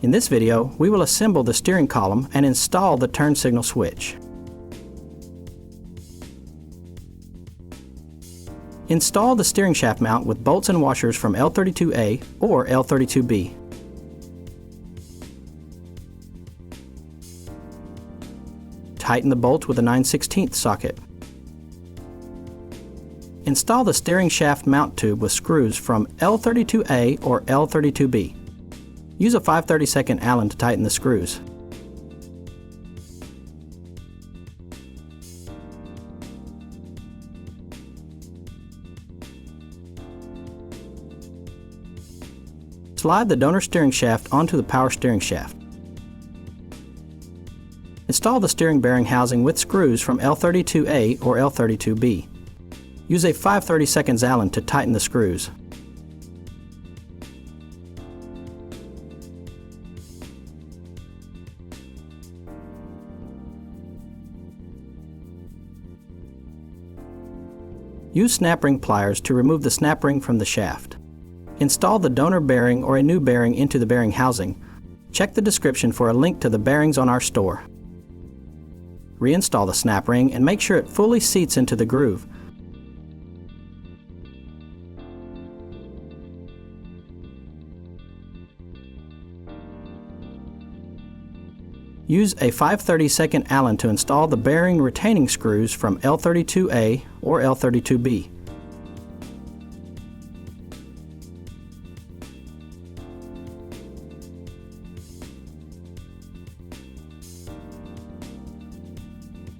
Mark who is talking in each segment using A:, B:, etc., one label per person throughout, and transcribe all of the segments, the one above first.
A: In this video, we will assemble the steering column and install the turn signal switch. Install the steering shaft mount with bolts and washers from L32A or L32B. Tighten the bolt with a 9/16 socket. Install the steering shaft mount tube with screws from L32A or L32B. Use a 5/32 Allen to tighten the screws. Slide the donor steering shaft onto the power steering shaft. Install the steering bearing housing with screws from L32A or L32B. Use a 5/32 Allen to tighten the screws. Use snap ring pliers to remove the snap ring from the shaft. Install the donor bearing or a new bearing into the bearing housing. Check the description for a link to the bearings on our store. Reinstall the snap ring and make sure it fully seats into the groove. Use a 5/32 Allen to install the bearing retaining screws from L32A or L32B.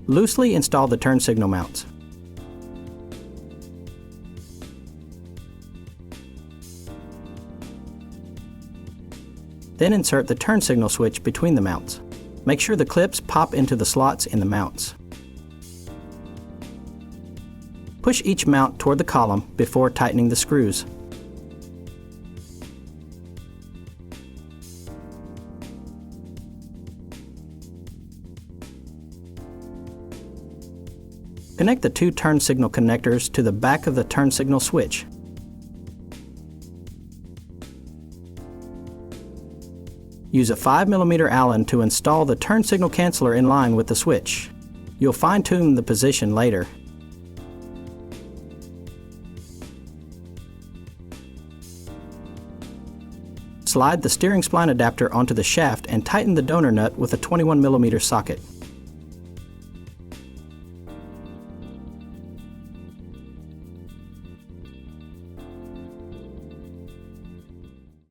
A: Loosely install the turn signal mounts. Then insert the turn signal switch between the mounts. Make sure the clips pop into the slots in the mounts. Push each mount toward the column before tightening the screws. Connect the two turn signal connectors to the back of the turn signal switch. Use a 5mm Allen to install the turn signal canceller in line with the switch. You'll fine-tune the position later. Slide the steering spline adapter onto the shaft and tighten the donor nut with a 21mm socket.